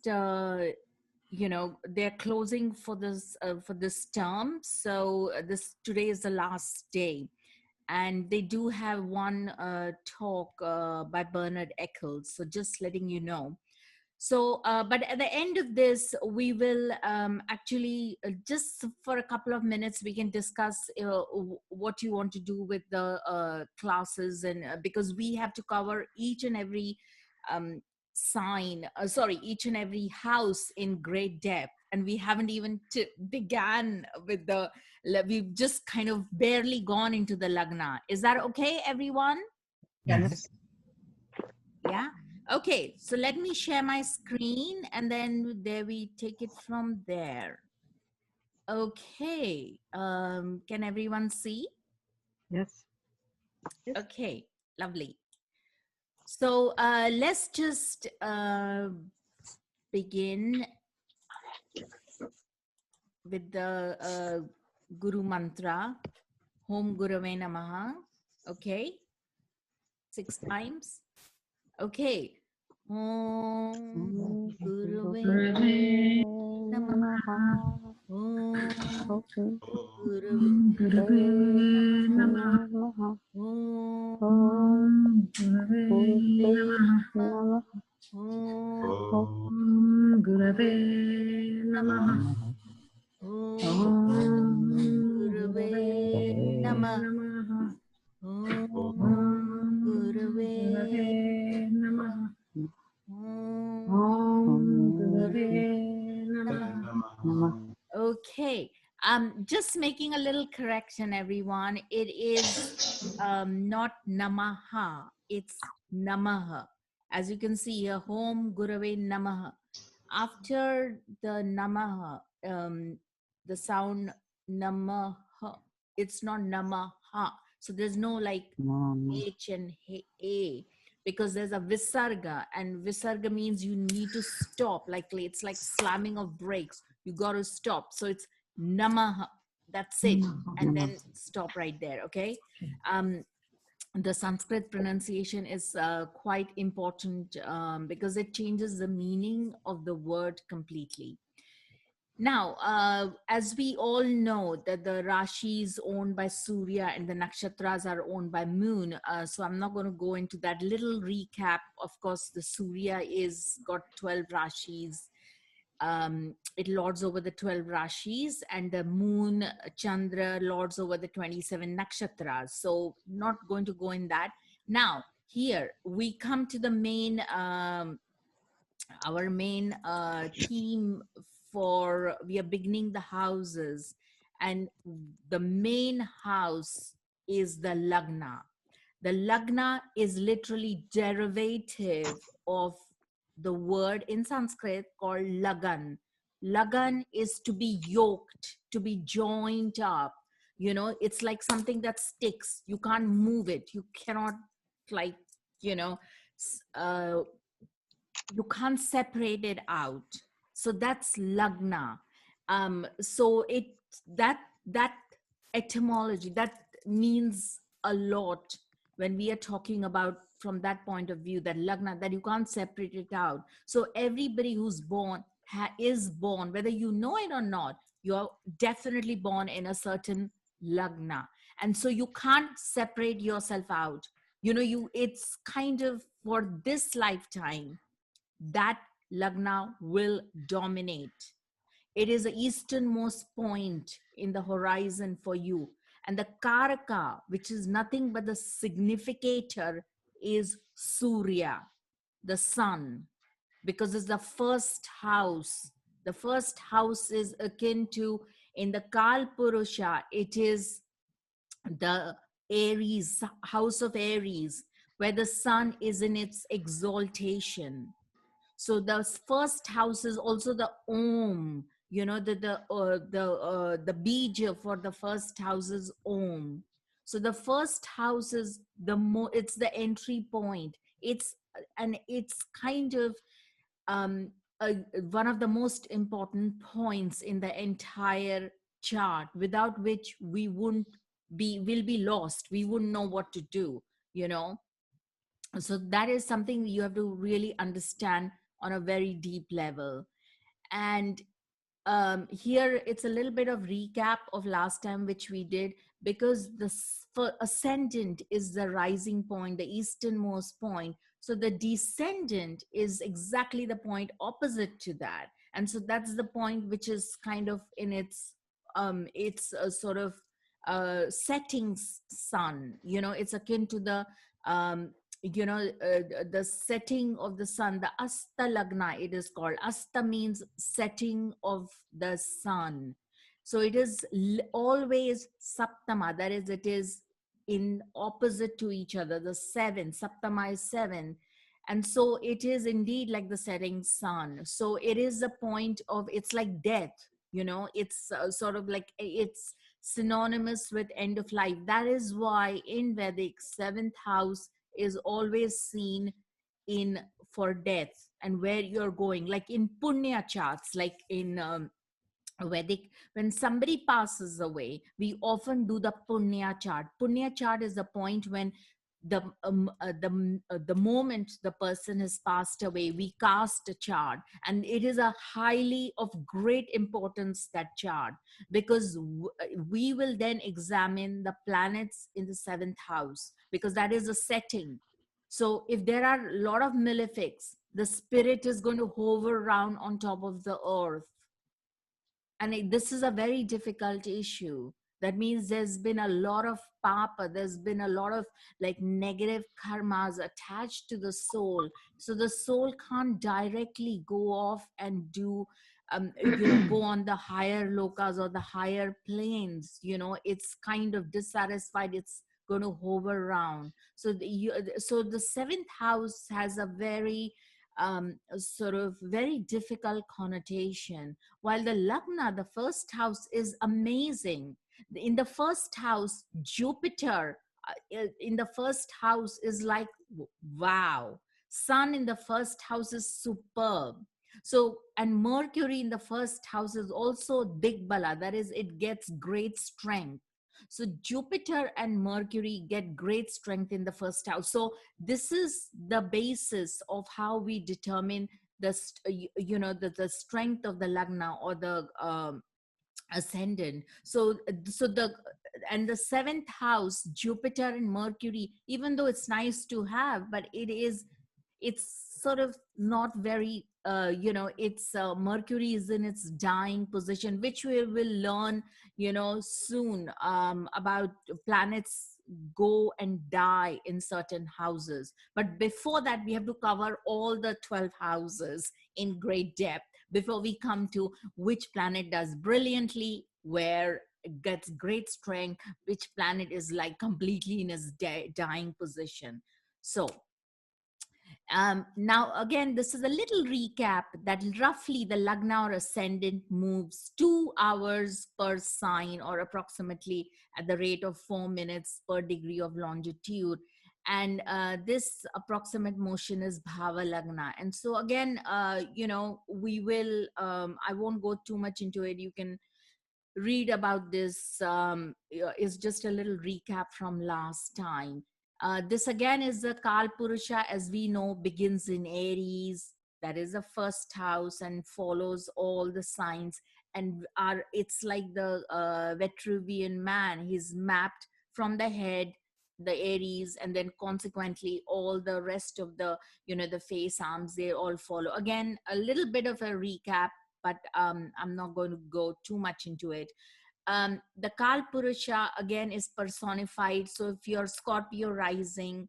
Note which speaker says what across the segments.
Speaker 1: you know, they're closing for this term. So this today is the last day, and they do have one talk by Bernard Eccles. So just letting you know. So, but at the end of this, we will actually just for a couple of minutes, we can discuss what you want to do with the classes, and because we have to cover each and every um, each and every house in great depth. And we haven't even began with we've just kind of barely gone into the Lagna. Is that okay, everyone?
Speaker 2: Yes.
Speaker 1: Yeah. Okay, so let me share my screen and then there we take it from there. Okay, can everyone see?
Speaker 2: Yes.
Speaker 1: Okay, lovely. So let's just begin with the Guru Mantra, Om Gurave Namaha. Okay, 6 times. Okay. Om Gurave Namaha. Om Gurave Namaha. Om
Speaker 2: Gurave Namaha.
Speaker 1: Om Gurave Namaha. Om Gurave
Speaker 2: Namaha.
Speaker 1: Om
Speaker 2: Gurave
Speaker 1: Namaha.
Speaker 2: Namaha.
Speaker 1: Okay, just making a little correction, everyone. It is not Namaha, it's Namaha. As you can see here, Om Gurave Namaha. After the Namaha, the sound Namaha, it's not Namaha. So there's no like H and A, because there's a Visarga, and Visarga means you need to stop. Like it's like slamming of brakes. You got to stop. So it's Namaha. That's it. And then stop right there. Okay. The Sanskrit pronunciation is quite important because it changes the meaning of the word completely. Now, as we all know that the Rashi is owned by Surya and the Nakshatras are owned by Moon, so I'm not going to go into that little recap. Of course, the Surya is got 12 Rashis. It lords over the 12 Rashis, and the Moon, Chandra, lords over the 27 Nakshatras. So not going to go in that. Now, here we come to the main our main theme for we are beginning the houses, and the main house is the Lagna. The Lagna is literally derivative of the word in Sanskrit called Lagan. Lagan is to be yoked, to be joined up. You know, it's like something that sticks. You can't move it. You cannot, like, you know, uh, you can't separate it out. So that's Lagna. So it that etymology that means a lot when we are talking about from that point of view, that Lagna, that you can't separate it out. So everybody who's born is born, whether you know it or not, you're definitely born in a certain Lagna, and so you can't separate yourself out. You know, it's kind of for this lifetime that Lagna will dominate. It is the easternmost point in the horizon for you. And the Karaka, which is nothing but the significator, is Surya, the sun, because it's the first house. The first house is akin to, in the Kal Purusha, it is the Aries, house of Aries, where the sun is in its exaltation. So the first house is also the Om. You know, the bija for the first house is Om. So the first house is it's the entry point. It's kind of um, one of the most important points in the entire chart, without which we'll be lost. We wouldn't know what to do, you know. So that is something you have to really understand on a very deep level. And here it's a little bit of recap of last time which we did, because the for ascendant is the rising point, the easternmost point. So the descendant is exactly the point opposite to that, and so that's the point which is kind of in its a sort of setting sun. You know, it's akin to the um, the setting of the sun, the asta lagna it is called. Asta means setting of the sun. So it is always saptama, that is, it is in opposite to each other. The seven, saptama is seven, and so it is indeed like the setting sun. So it is a point of, it's like death, you know, it's sort of like it's synonymous with end of life. That is why in Vedic, seventh house is always seen in for death and where you're going, like in punya charts, like in Vedic, when somebody passes away, we often do the punya chart. Punya chart is the point when the moment the person has passed away, we cast a chart, and it is a highly of great importance, that chart, because we will then examine the planets in the seventh house, because that is a setting. So if there are a lot of malefics, the spirit is going to hover around on top of the earth, and this is a very difficult issue. That means there's been a lot of papa, there's been a lot of like negative karmas attached to the soul, so the soul can't directly go off and do go on the higher lokas or the higher planes. You know, it's kind of dissatisfied, it's going to hover around. So so the seventh house has a very sort of very difficult connotation, while the Lagna, the first house, is amazing. In the first house, Jupiter in the first house is like, wow. Sun in the first house is superb. So, and Mercury in the first house is also Digbala, that is, it gets great strength. So, Jupiter and Mercury get great strength in the first house. So, this is the basis of how we determine the strength of the lagna or the ascendant. So the and the seventh house, Jupiter and Mercury, even though it's nice to have, but it's sort of not very it's Mercury is in its dying position, which we will learn soon about planets go and die in certain houses. But before that, we have to cover all the 12 houses in great depth before we come to which planet does brilliantly, where it gets great strength, which planet is like completely in its dying position. So now, again, this is a little recap that roughly the Lagna or ascendant moves 2 hours per sign, or approximately at the rate of 4 minutes per degree of longitude. And this approximate motion is Bhava Lagna. And so, again, we will, I won't go too much into it. You can read about this. Is just a little recap from last time. This again is the Kal Purusha, as we know, begins in Aries. That is the first house and follows all the signs. And it's like the Vitruvian man. He's mapped from the head, the Aries, and then consequently all the rest of the face, arms, they all follow. Again, a little bit of a recap, but I'm not going to go too much into it. The Kal Purusha again is personified. So if you're Scorpio rising,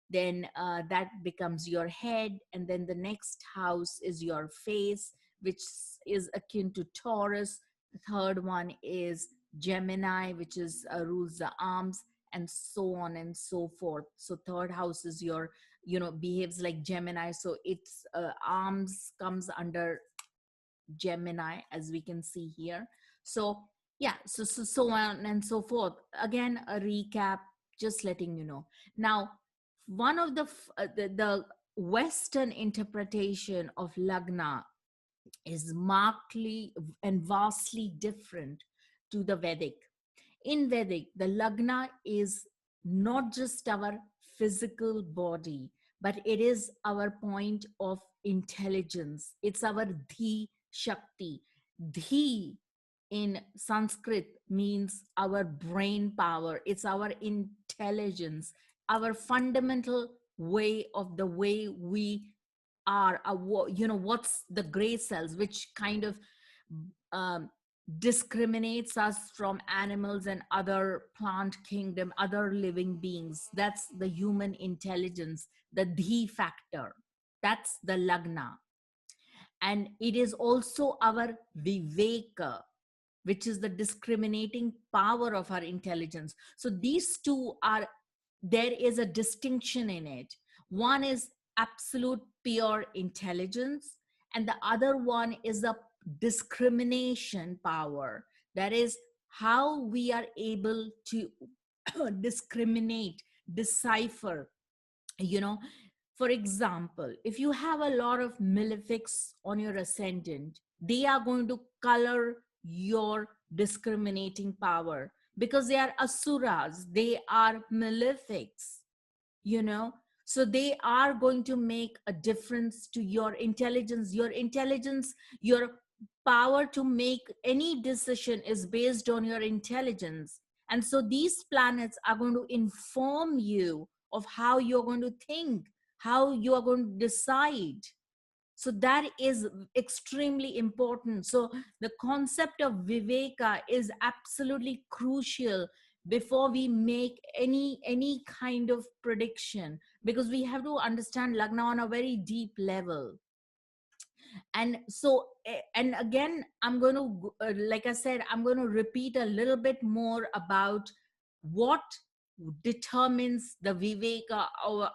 Speaker 1: then that becomes your head. And then the next house is your face, which is akin to Taurus. The third one is Gemini, which is rules the arms, and so on and so forth. So third house is your, behaves like Gemini. So its arms comes under Gemini, as we can see here. So yeah, so on and so forth. Again, a recap, just letting you know. Now, one of the Western interpretation of Lagna is markedly and vastly different to the Vedic. In Vedic, the Lagna is not just our physical body, but it is our point of intelligence. It's our dhi shakti. Dhi in Sanskrit means our brain power, it's our intelligence, our fundamental way of the way we are. What's the gray cells, which kind of um, discriminates us from animals and other plant kingdom, other living beings. That's the human intelligence, the dhi factor. That's the lagna. And it is also our viveka, which is the discriminating power of our intelligence. So these two are, there is a distinction in it. One is absolute pure intelligence, and the other one is a discrimination power. That is how we are able to discriminate, decipher, you know. For example, if you have a lot of malefics on your ascendant, they are going to color your discriminating power, because they are asuras, they are malefics, you know. So they are going to make a difference to your intelligence. Your power to make any decision is based on your intelligence. And so these planets are going to inform you of how you're going to think, how you are going to decide. So that is extremely important. So the concept of viveka is absolutely crucial before we make any kind of prediction, because we have to understand lagna on a very deep level. And so and again, I'm going to like I said, I'm going to repeat a little bit more about what determines the viveka,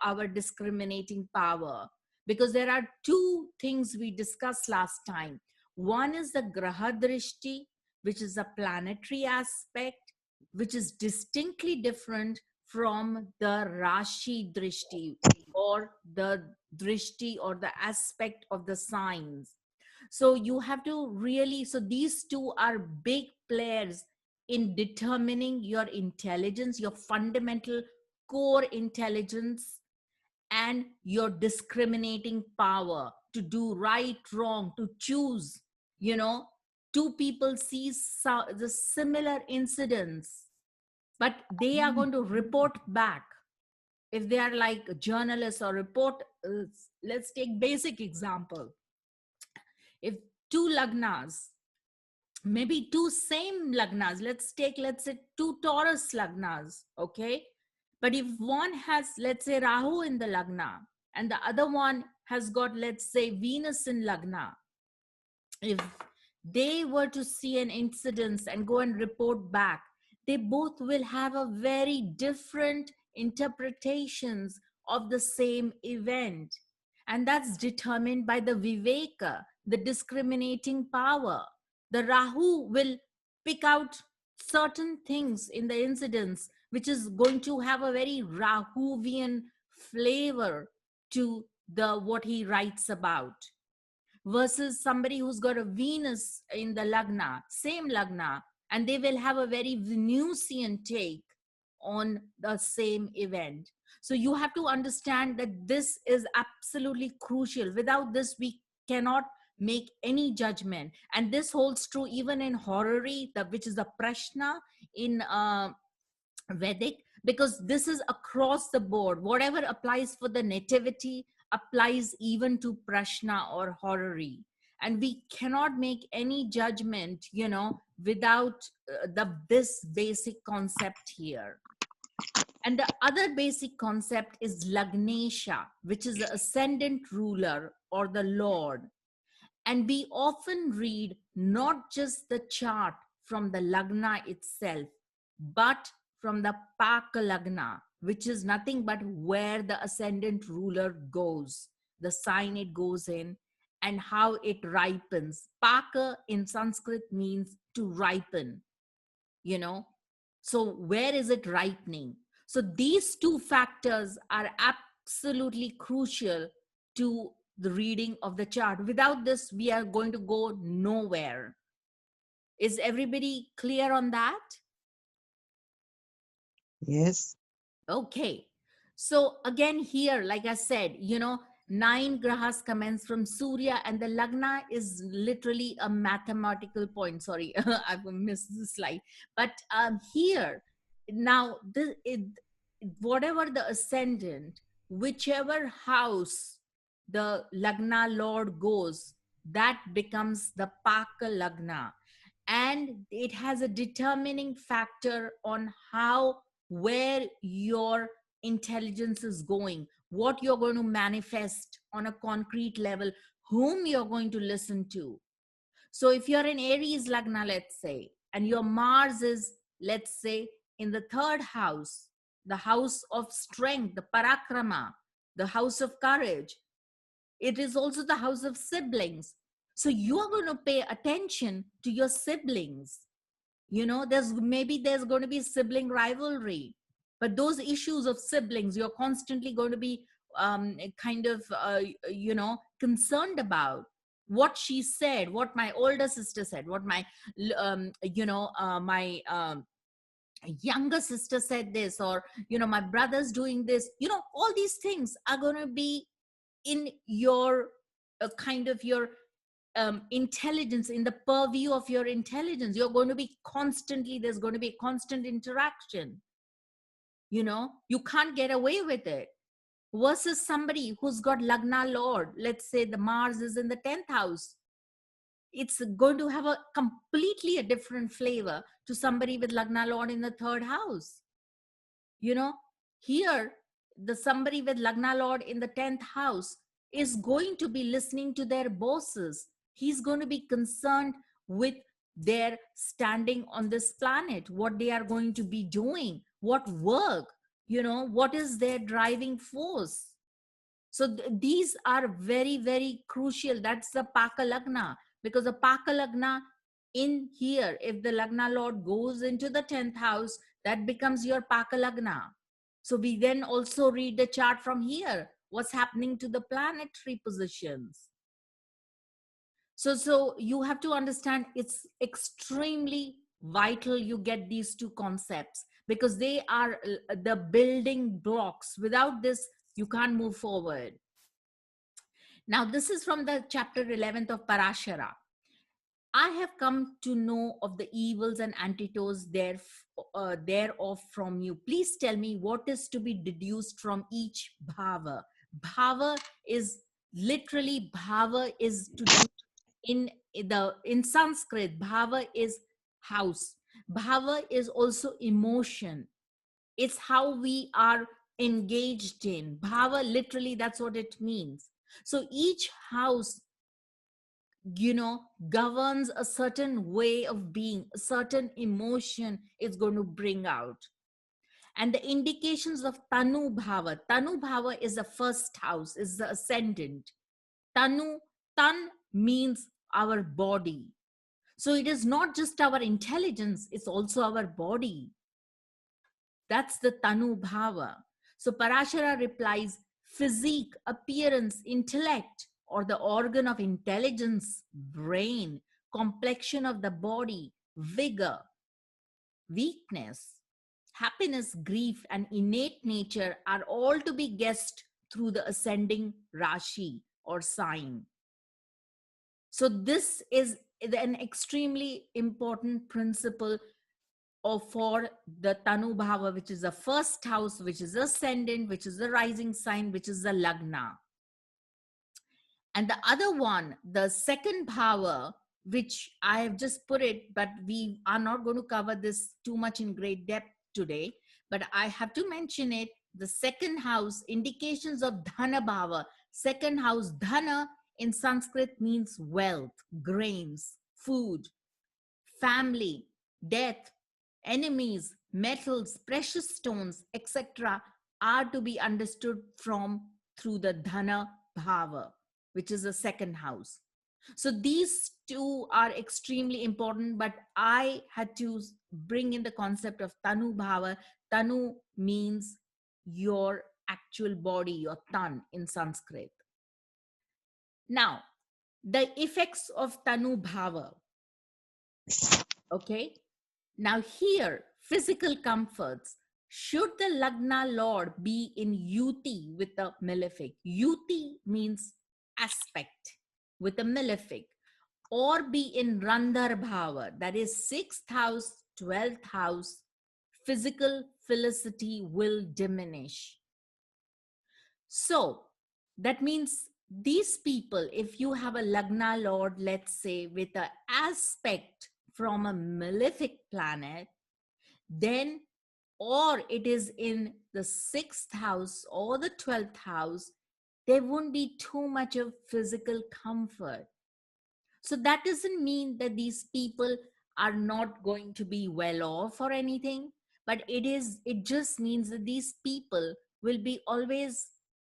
Speaker 1: our discriminating power, because there are two things we discussed last time. One is the graha drishti, which is a planetary aspect, which is distinctly different from the rashi drishti, or the drishti, or the aspect of the signs. So you have to really, so these two are big players in determining your intelligence, your fundamental core intelligence, and your discriminating power to do right, wrong, to choose. You know, two people see the similar incidents, but they are going to report back. If they are like journalists or report, let's take basic example. If two lagnas, maybe two same lagnas, let's say two Taurus lagnas, okay? But if one has, let's say, Rahu in the lagna, and the other one has got, let's say, Venus in lagna, if they were to see an incident and go and report back, they both will have a very different interpretations of the same event. And that's determined by the viveka, the discriminating power. The Rahu will pick out certain things in the incidents, which is going to have a very Rahuvian flavor to the what he writes about, versus somebody who's got a Venus in the Lagna, same Lagna, and they will have a very Venusian take on the same event. So you have to understand that this is absolutely crucial. Without this, we cannot make any judgment. And this holds true even in horary, which is the Prashna in Vedic, because this is across the board. Whatever applies for the nativity applies even to Prashna or horary. And we cannot make any judgment, you know, without this basic concept here. And the other basic concept is Lagnesha, which is the ascendant ruler or the Lord. And we often read not just the chart from the Lagna itself, but from the Paka Lagna, which is nothing but where the ascendant ruler goes, the sign it goes in, and how it ripens. Paka in Sanskrit means to ripen, you know. So where is it ripening? So these two factors are absolutely crucial to the reading of the chart. Without this, we are going to go nowhere. Is everybody clear on that?
Speaker 3: Yes.
Speaker 1: Okay. So again, here, like I said, 9 grahas commence from Surya, and the Lagna is literally a mathematical point. Sorry, I've missed the slide. But here, now, whatever the ascendant, whichever house the Lagna Lord goes, that becomes the Paka Lagna. And it has a determining factor on how, where your intelligence is going, what you're going to manifest on a concrete level, whom you're going to listen to. So if you're in Aries Lagna, let's say, and your Mars is, let's say, in the third house, the house of strength, the Parakrama, the house of courage, it is also the house of siblings. So you are going to pay attention to your siblings. There's going to be sibling rivalry, but those issues of siblings, you're constantly going to be kind of concerned about what she said, what my older sister said, what my younger sister said this, or my brother's doing this. All these things are going to be in your kind of your intelligence, in the purview of your intelligence. You're going to be constantly, there's going to be constant interaction. You can't get away with it. Versus somebody who's got Lagna Lord, let's say the Mars is in the 10th house, it's going to have a completely a different flavor to somebody with Lagna Lord in the third house. you know Here, the somebody with Lagna Lord in the 10th house is going to be listening to their bosses. He's going to be concerned with their standing on this planet, what they are going to be doing, what work, what is their driving force. So these are very, very crucial. That's the Paka Lagna, because the Paka Lagna in here, if the Lagna Lord goes into the 10th house, that becomes your Paka Lagna. So we then also read the chart from here, what's happening to the planetary positions. So you have to understand, it's extremely vital you get these two concepts, because they are the building blocks. Without this, you can't move forward. Now, this is from the chapter 11th of Parashara. I have come to know of the evils and antidotes thereof from you. Please tell me what is to be deduced from each bhava. Bhava is literally, bhava is to do in Sanskrit. Bhava is house. Bhava is also emotion. It's how we are engaged in. Bhava, literally, that's what it means. So each house, governs a certain way of being, a certain emotion it's going to bring out. And the indications of Tanu Bhava is the first house, is the ascendant. Tanu, Tan means our body. So it is not just our intelligence, it's also our body. That's the Tanu Bhava. So Parashara replies, physique, appearance, intellect, or the organ of intelligence, brain, complexion of the body, vigor, weakness, happiness, grief, and innate nature are all to be guessed through the ascending Rashi or sign. So this is an extremely important principle for the Tanu Bhava, which is the first house, which is ascendant, which is the rising sign, which is the Lagna. And the other one, the second Bhava, which I have just put it, but we are not going to cover this too much in great depth today, but I have to mention it. The second house, indications of Dhana Bhava. Second house, Dhana in Sanskrit means wealth, grains, food, family, death, enemies, metals, precious stones, etc., are to be understood through the Dhana Bhava, which is the second house. So these two are extremely important, but I had to bring in the concept of Tanu Bhava. Tanu means your actual body, your tan in Sanskrit. Now, the effects of Tanu Bhava. Okay. Now here, physical comforts. Should the Lagna Lord be in Yuti with the malefic? Yuti means aspect with a malefic, or be in Randar Bhava, that is 6th house, 12th house, physical felicity will diminish. So that means these people, if you have a Lagna Lord, let's say, with an aspect from a malefic planet, then or it is in the 6th house or the 12th house, there won't be too much of physical comfort. So that doesn't mean that these people are not going to be well off or anything, but it just means that these people will be always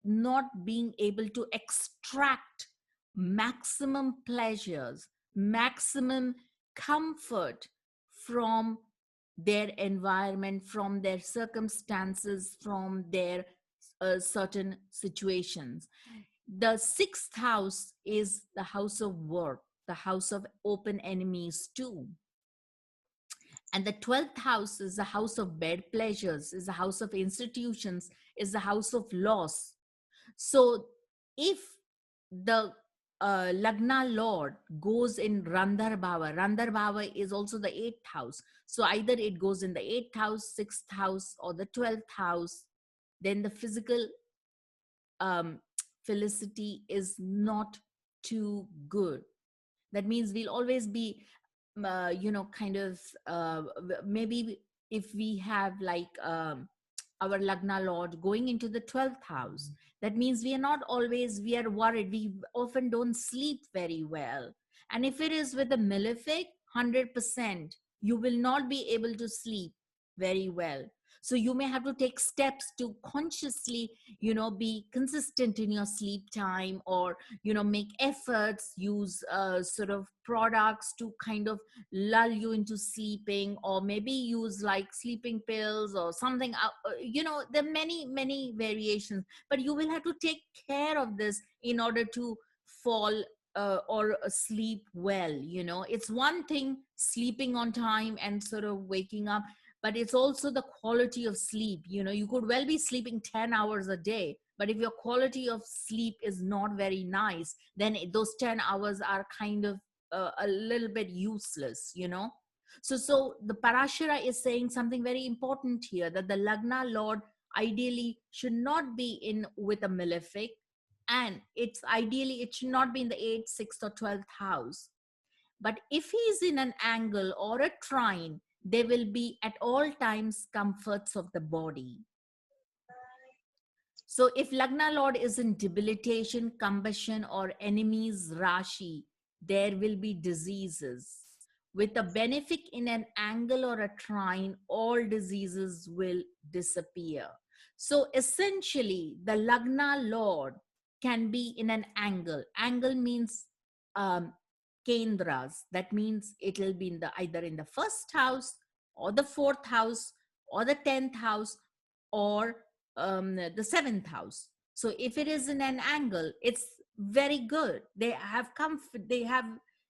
Speaker 1: not being able to extract maximum pleasures, maximum comfort from their environment, from their circumstances, from their certain situations. The 6th house is the house of work, the house of open enemies too. And the 12th house is the house of bed pleasures, is the house of institutions, is the house of loss. So if the Lagna Lord goes in Randar Bhava is also the 8th house. So either it goes in the 8th house, 6th house, or the 12th house, then the physical um, felicity is not too good. That means we'll always be kind of maybe if we have like our Lagna Lord going into the 12th house, that means we are not always, we are worried, we often don't sleep very well. And if it is with a malefic, 100% you will not be able to sleep very well. So you may have to take steps to consciously, be consistent in your sleep time, or make efforts, use sort of products to kind of lull you into sleeping, or maybe use like sleeping pills or something. There are many variations, but you will have to take care of this in order to fall or sleep well. It's one thing sleeping on time and sort of waking up, but it's also the quality of sleep. You could well be sleeping 10 hours a day, but if your quality of sleep is not very nice, then those 10 hours are kind of a little bit useless. So the Parashara is saying something very important here, that the Lagna Lord ideally should not be in with a malefic, and it should not be in the 8th, 6th, or 12th house. But if he is in an angle or a trine, there will be at all times comforts of the body. So if Lagna Lord is in debilitation, combustion, or enemies Rashi, there will be diseases. With a benefic in an angle or a trine, all diseases will disappear. So essentially, the Lagna Lord can be in an angle. Angle means um, kendras. That means it will be in either in the 1st house, or the 4th house, or the 10th house, or the 7th house. So if it is in an angle, it's very good. They have comfort. They have,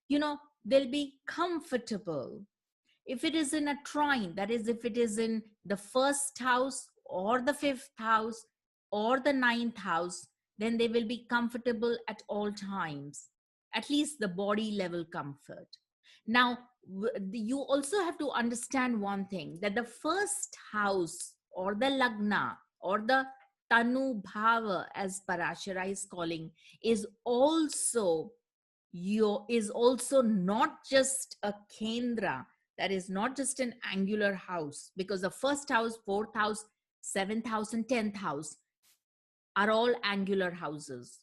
Speaker 1: they'll be comfortable. If it is in a trine, that is, if it is in the 1st house or the 5th house or the 9th house, then they will be comfortable at all times, at least the body level comfort. Now, you also have to understand one thing, that the 1st house or the Lagna or the Tanu Bhava, as Parashara is calling, is also not just a Kendra, that is not just an angular house, because the 1st house, 4th house, 7th house, and 10th house are all angular houses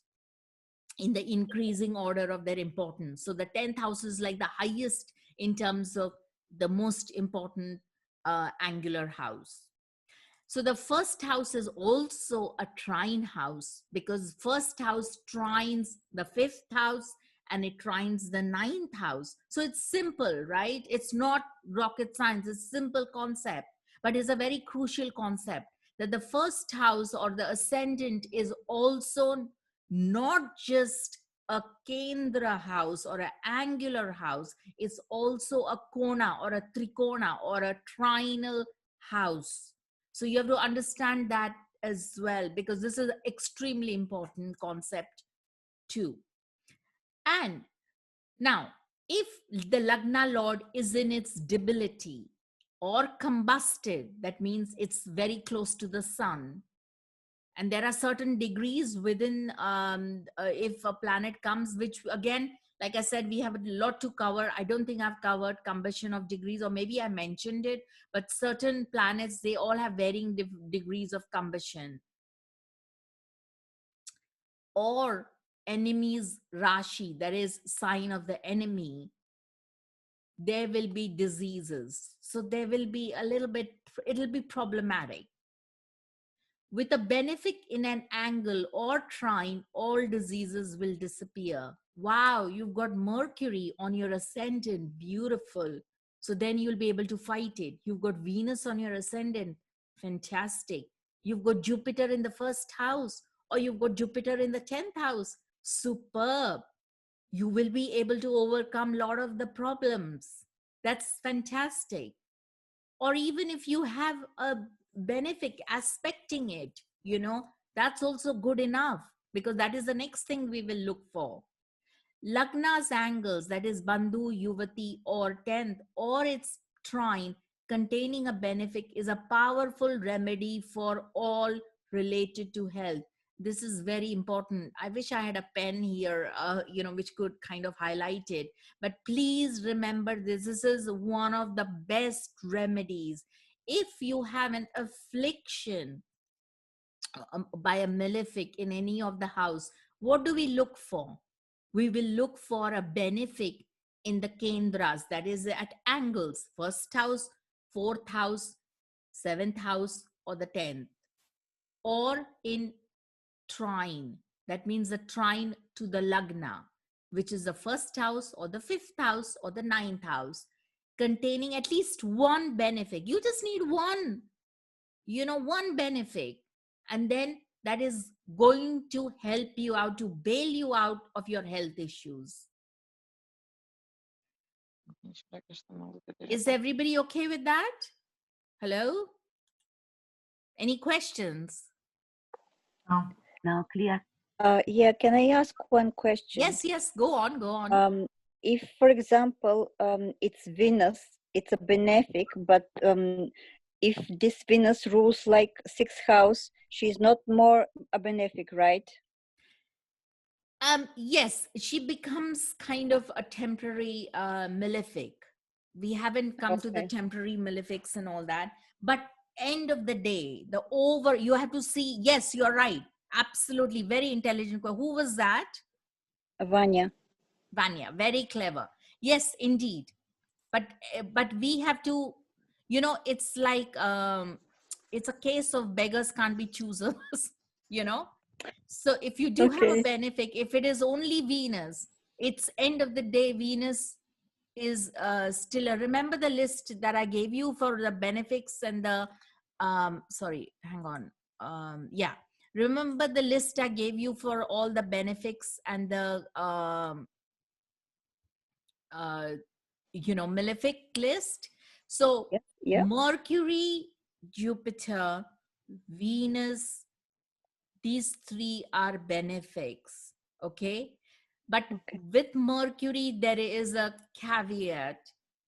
Speaker 1: in the increasing order of their importance. So the 10th house is like the highest in terms of the most important angular house. So the 1st house is also a trine house, because 1st house trines the 5th house and it trines the 9th house. So it's simple, right? It's not rocket science. It's a simple concept, but it's a very crucial concept, that the 1st house or the ascendant is also not just a kendra house or an angular house. It's also a kona or a trikona or a trinal house. So you have to understand that as well, because this is an extremely important concept too. And now, if the Lagna Lord is in its debility or combusted, that means it's very close to the sun. And there are certain degrees within, if a planet comes, which again, like I said, we have a lot to cover. I don't think I've covered combustion of degrees, or maybe I mentioned it, but certain planets, they all have varying degrees of combustion. Or enemy's Rashi, that is sign of the enemy, there will be diseases. So there will be a little bit, it'll be problematic. With a benefic in an angle or trine, all diseases will disappear. Wow, you've got Mercury on your ascendant. Beautiful. So then you'll be able to fight it. You've got Venus on your ascendant. Fantastic. You've got Jupiter in the first house, or you've got Jupiter in the 10th house. Superb. You will be able to overcome a lot of the problems. That's fantastic. Or even if you have a benefic aspecting it, that's also good enough, because that is the next thing we will look for. Lagna's angles, that is Bandhu, Yuvati, or 10th, or its trine containing a benefic, is a powerful remedy for all related to health. This is very important. I wish I had a pen here, which could kind of highlight it. But please remember this. This is one of the best remedies. If you have an affliction by a malefic in any of the house, what do we look for? We will look for a benefic in the kendras, that is at angles, first house, fourth house, seventh house, or the 10th, or in trine. That means the trine to the Lagna, which is the first house or the fifth house or the ninth house, containing at least one benefic. You just need one, one benefic. And then that is going to help you out, to bail you out of your health issues. Is everybody okay with that? Hello? Any questions?
Speaker 2: No.
Speaker 3: Now clear.
Speaker 4: Yeah, can I ask one question?
Speaker 1: Yes, go on.
Speaker 4: If, for example, it's Venus, it's a benefic, but if this Venus rules like sixth house, she's not more a benefic, right?
Speaker 1: Yes, she becomes kind of a temporary malefic. We haven't come to the
Speaker 4: Okay.
Speaker 1: temporary malefics and all that, but end of the day, you have to see. Yes, you're right, absolutely, very intelligent. Who was that?
Speaker 4: Vanya.
Speaker 1: Vanya, very clever. Yes, indeed. But we have to, it's like, it's a case of beggars can't be choosers. you know so if you do have a
Speaker 4: Okay.
Speaker 1: benefic, if it is only Venus, it's end of the day, Venus is still remember the list that I gave you for the benefics and the sorry, hang on. Yeah, remember the list I gave you for all the benefics and the uh, malefic list. So
Speaker 4: Yeah.
Speaker 1: Mercury, Jupiter, Venus, these three are benefics. Okay, but with Mercury there is a caveat.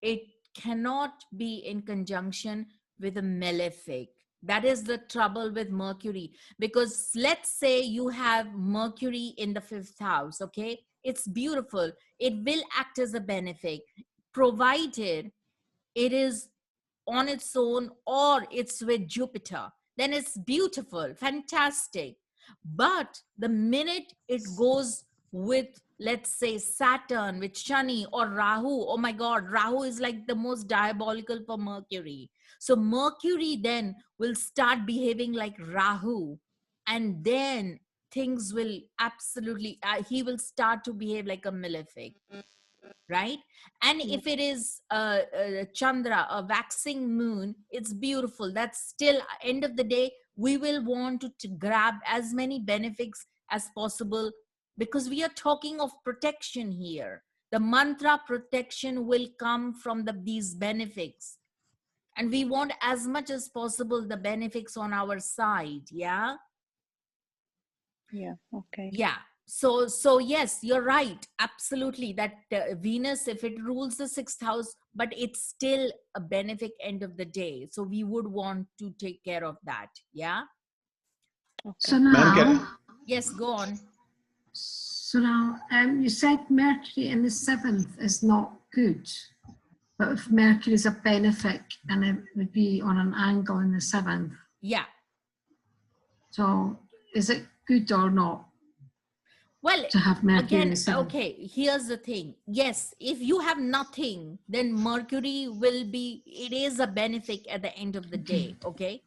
Speaker 1: It cannot be in conjunction with a malefic. That is the trouble with Mercury, because let's say you have Mercury in the fifth house. Okay, it's beautiful, it will act as a benefic, provided it is on its own or it's with Jupiter. Then it's beautiful, fantastic. But the minute it goes with, let's say, Saturn, with Shani or Rahu, oh my God, Rahu is like the most diabolical for Mercury. So Mercury then will start behaving like Rahu, and then things will absolutely, he will start to behave like a malefic, right? And if it is Chandra, a waxing moon, it's beautiful. That's still, end of the day, we will want to grab as many benefits as possible, because we are talking of protection here. The mantra protection will come from these benefits. And we want as much as possible the benefits on our side. Yeah.
Speaker 4: Yeah. Okay.
Speaker 1: Yeah. So yes, you're right. Absolutely. That Venus, if it rules the sixth house, but it's still a benefic end of the day. So we would want to take care of that. Yeah.
Speaker 2: So
Speaker 4: Okay.
Speaker 3: Ma'am,
Speaker 2: now,
Speaker 1: Yes, go on.
Speaker 2: you said Mercury in the seventh is not good, but if Mercury is a benefic and it would be on an angle in the seventh,
Speaker 1: Yeah.
Speaker 2: so is it good or not
Speaker 1: Well,
Speaker 2: to have Mercury in
Speaker 1: again,
Speaker 2: the seventh?
Speaker 1: okay, here's the thing. Yes, if you have nothing, then Mercury will be, it is a benefic at the end of the day. Okay.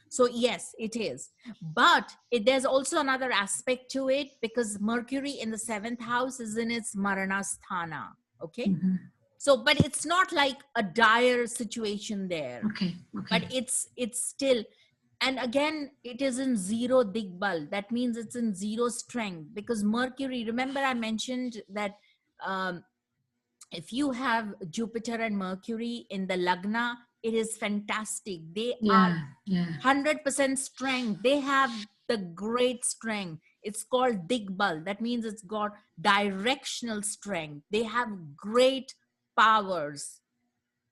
Speaker 1: So yes, it is. But there's also another aspect to it, because Mercury in the seventh house is in its Maranasthana. Okay.
Speaker 2: Mhm.
Speaker 1: So, but it's not like a dire situation there,
Speaker 2: Okay,
Speaker 1: but
Speaker 2: okay.
Speaker 1: it's still, and again, it is in zero digbal. That means it's in zero strength, because Mercury, remember I mentioned that um, if you have Jupiter and Mercury in the Lagna, it is fantastic. They are
Speaker 2: Yeah, yeah.
Speaker 1: 100% strength. They have the great strength. It's called digbal. That means it's got directional strength. They have great powers.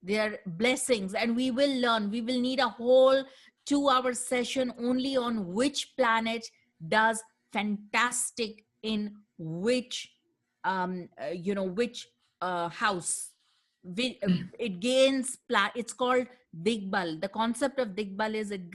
Speaker 1: Their blessings, and we will learn. We will need a whole 2-hour session only on which planet does fantastic in which which house.
Speaker 2: Okay.
Speaker 1: It gains it's called digbal. The concept of digbal is it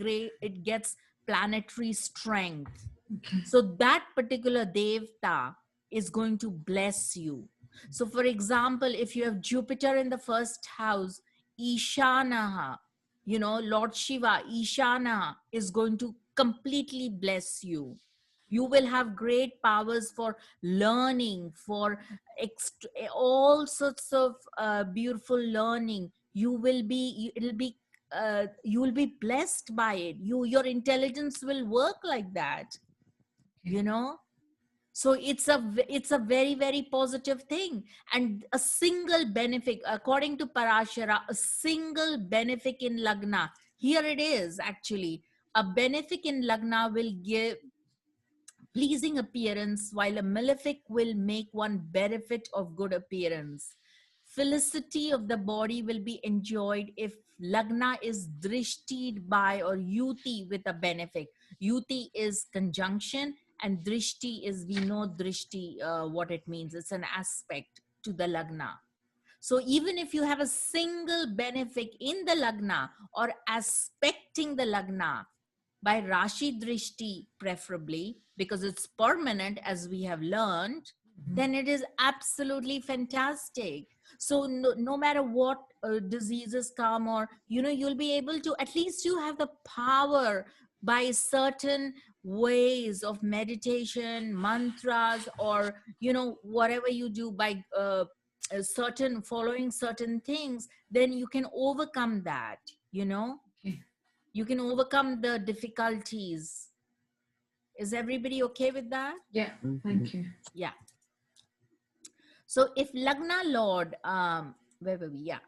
Speaker 1: gets planetary strength.
Speaker 2: Okay.
Speaker 1: So that particular devta is going to bless you. So for example, if you have Jupiter in the first house, Ishanaha, Lord Shiva, Ishanaha is going to completely bless you. You will have great powers for learning, for all sorts of beautiful learning. You will be blessed by it. Your intelligence will work like that, you know. So it's a very, very positive thing. And a single benefic, according to Parashara, a single benefic in Lagna, here it is actually, a benefic in Lagna will give pleasing appearance, while a malefic will make one benefit of good appearance. Felicity of the body will be enjoyed if Lagna is drishtied by or yuti with a benefic. Yuti is conjunction, and drishti is, we know drishti, what it means. It's an aspect to the Lagna. So even if you have a single benefic in the Lagna or aspecting the Lagna, by Rashi Drishti preferably, because it's permanent as we have learned, then it is absolutely fantastic. So no matter what diseases come, or you'll be able to, at least you have the power by certain ways of meditation, mantras, or whatever you do by certain following certain things, then you can overcome that.
Speaker 2: Okay.
Speaker 1: You can overcome the difficulties. Is everybody okay with that?
Speaker 2: Yeah, thank you.
Speaker 1: Yeah. So if Lagna Lord, where were we? Yeah.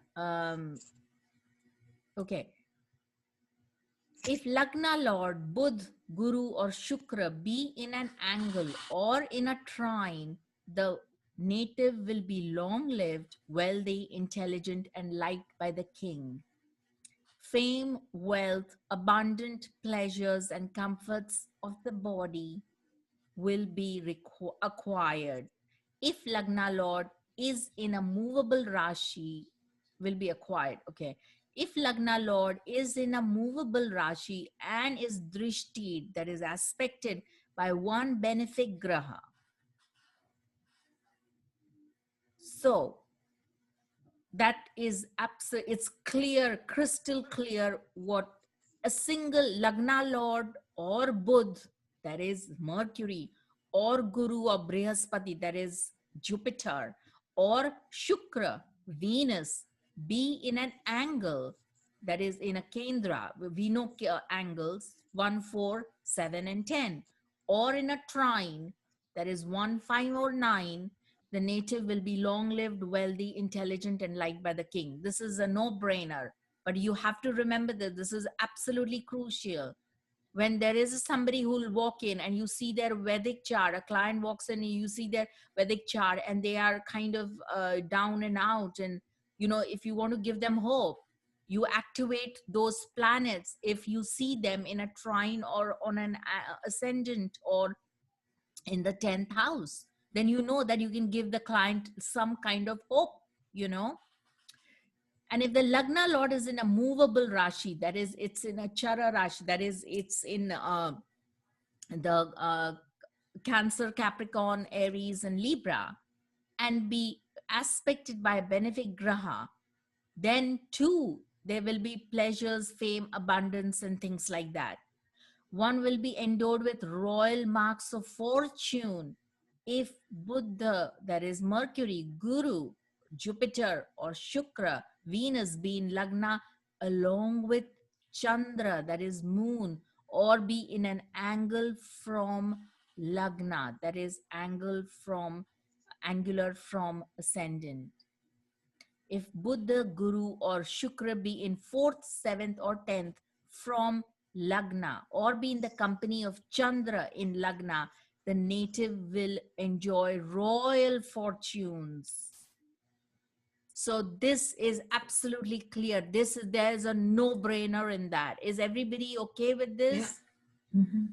Speaker 1: Okay. If Lagna Lord, Budh, Guru, or Shukra be in an angle or in a trine, the native will be long lived, wealthy, intelligent, and liked by the king. Fame, wealth, abundant pleasures, and comforts of the body will be acquired. If Lagna Lord is in a movable Rashi, will be acquired. Okay. If Lagna Lord is in a movable Rashi and is drishti, that is aspected by one benefic graha. So that is absolute, it's clear, crystal clear, what a single Lagna Lord or Budh, that is Mercury, or Guru or Brihaspati, that is Jupiter, or Shukra, Venus, be in an angle, that is in a Kendra. We know angles 1, 4, 7, and 10, or in a trine, that is 1, 5, or 9. The native will be long lived, wealthy, intelligent, and liked by the king. This is a no brainer. But you have to remember that this is absolutely crucial. When there is somebody who will walk in and you see their Vedic chart, a client walks in and you see their Vedic chart and they are kind of down and out, and if you want to give them hope, you activate those planets. If you see them in a trine or on an ascendant or in the 10th house, then you know that you can give the client some kind of hope. And if the Lagna Lord is in a movable Rashi, that is, it's in a Chara Rashi, that is, it's in the Cancer, Capricorn, Aries, and Libra, and be aspected by a benefic Graha, then too there will be pleasures, fame, abundance, and things like that. One will be endowed with royal marks of fortune if Buddha, that is Mercury, Guru, Jupiter, or Shukra, Venus be in Lagna along with Chandra, that is moon, or be in an angle from Lagna, that is angular from ascendant. If Buddha, Guru, or Shukra be in 4th, 7th, or 10th from Lagna, or be in the company of Chandra in Lagna, the native will enjoy royal fortunes. So this is absolutely clear. There's a no-brainer in that. Is everybody okay with this?
Speaker 2: Yeah. Mm-hmm.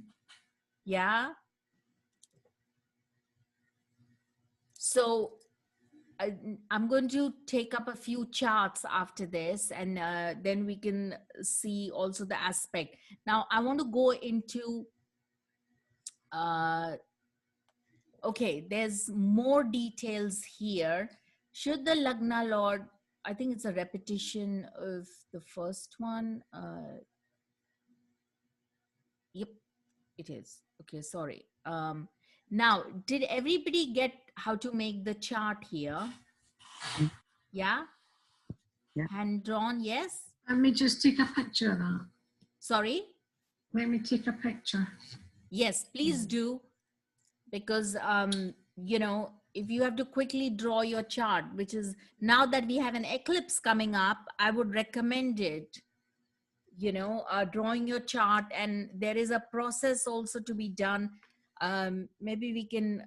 Speaker 1: Yeah. So I'm going to take up a few charts after this, and then we can see also the aspect. Now, I want to go into, okay, there's more details here. Should the Lagna Lord, I think it's a repetition of the first one. Yep, it is. Okay, sorry. Now, did everybody get how to make the chart here? Yeah?
Speaker 3: Yeah.
Speaker 1: Hand drawn, yes?
Speaker 2: Let me just take a picture of that.
Speaker 1: Sorry?
Speaker 2: Let me take a picture.
Speaker 1: Yes, please do. Because, if you have to quickly draw your chart, which is now that we have an eclipse coming up, I would recommend it, drawing your chart. And there is a process also to be done. Maybe we can,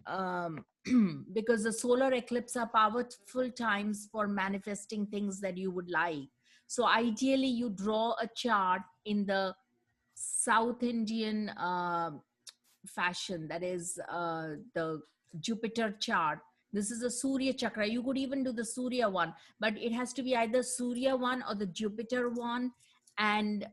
Speaker 1: because the solar eclipse are powerful times for manifesting things that you would like. So ideally, you draw a chart in the South Indian fashion, that is the Jupiter chart. This is a Surya chakra. You could even do the Surya one, but it has to be either Surya one or the Jupiter one, and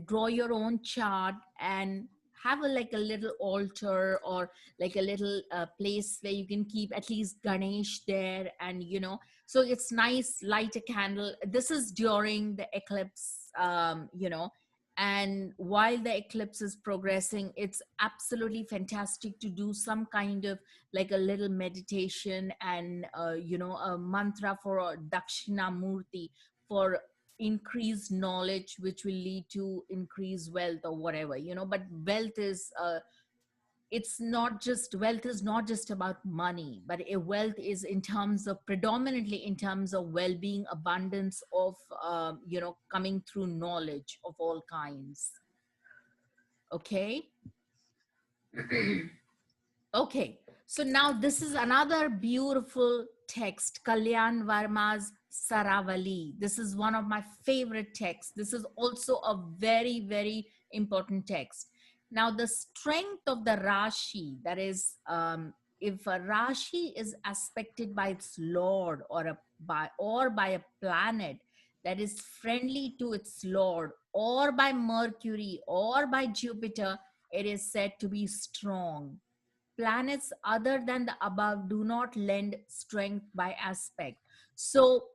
Speaker 1: draw your own chart and have like a little altar or like a little place where you can keep at least Ganesh there, and so it's nice, light a candle. This is during the eclipse, and while the eclipse is progressing, it's absolutely fantastic to do some kind of like a little meditation and a mantra for a Dakshina Murti for increased knowledge, which will lead to increased wealth or whatever. But wealth is wealth is not just about money, but a wealth is in terms of, predominantly in terms of well-being, abundance of coming through knowledge of all kinds. Okay. Okay, so now this is another beautiful text, Kalyan Varma's Saravali. This is one of my favorite texts. This is also a very, very important text. Now, the strength of the Rashi, that is, if a Rashi is aspected by its Lord or by a planet that is friendly to its Lord, or by Mercury or by Jupiter, it is said to be strong. Planets other than the above do not lend strength by aspect. So,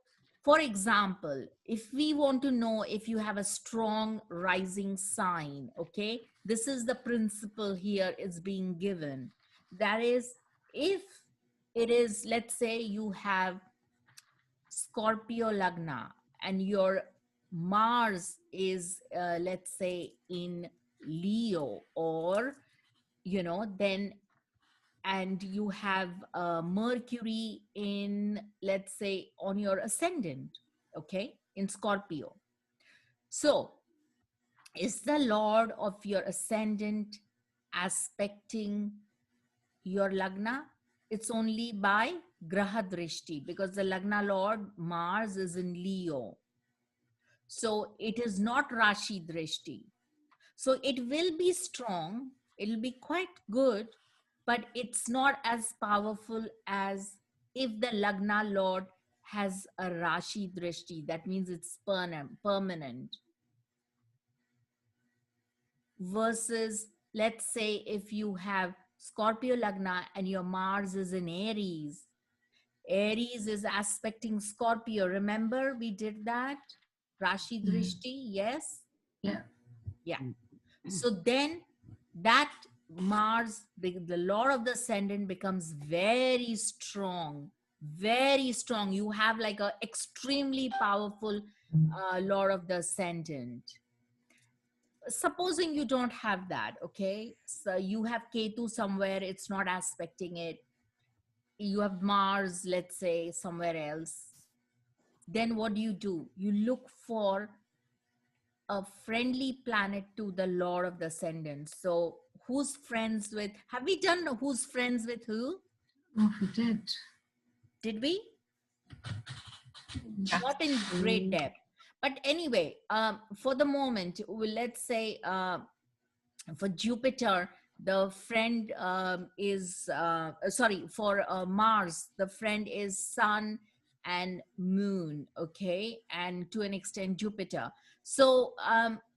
Speaker 1: for example, if we want to know if you have a strong rising sign, okay, this is the principle here is being given. That is, if it is, let's say you have Scorpio Lagna and your Mars is, let's say, in Leo, or, then, and you have Mercury in, let's say, on your ascendant, okay, in Scorpio. So, is the Lord of your ascendant aspecting your Lagna? It's only by Graha Drishti, because the Lagna Lord Mars is in Leo. So it is not Rashi Drishti. So it will be strong, it'll be quite good, but it's not as powerful as if the Lagna Lord has a Rashi Drishti. That means it's permanent. Versus, let's say, if you have Scorpio Lagna and your Mars is in Aries. Aries is aspecting Scorpio. Remember we did that? Rashi Drishti, yes?
Speaker 2: Yeah.
Speaker 1: Yeah. So then that Mars, the Lord of the Ascendant, becomes very strong, very strong. You have like a extremely powerful Lord of the Ascendant. Supposing you don't have that, okay? So you have Ketu somewhere, it's not aspecting it. You have Mars, let's say, somewhere else. Then what do? You look for a friendly planet to the Lord of the Ascendant. So who's friends with, have we done who's friends with who?
Speaker 2: Oh, we did.
Speaker 1: Did we?
Speaker 2: Yeah.
Speaker 1: Not in great depth. But anyway, for the moment, let's say for Jupiter, the friend is, sorry, for Mars, the friend is Sun and Moon, okay? And to an extent, Jupiter. So,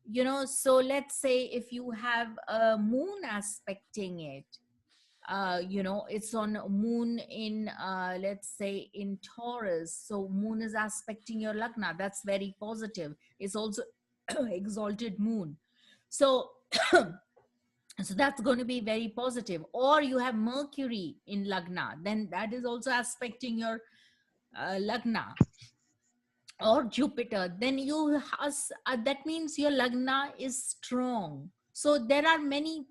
Speaker 1: you know, so let's say if you have a Moon aspecting it, you know, it's on Moon in, let's say, in Taurus. So Moon is aspecting your Lagna. That's very positive. It's also exalted Moon. So, so that's going to be very positive. Or you have Mercury in Lagna, then that is also aspecting your Lagna. Or Jupiter, then you has, that means your Lagna is strong. So there are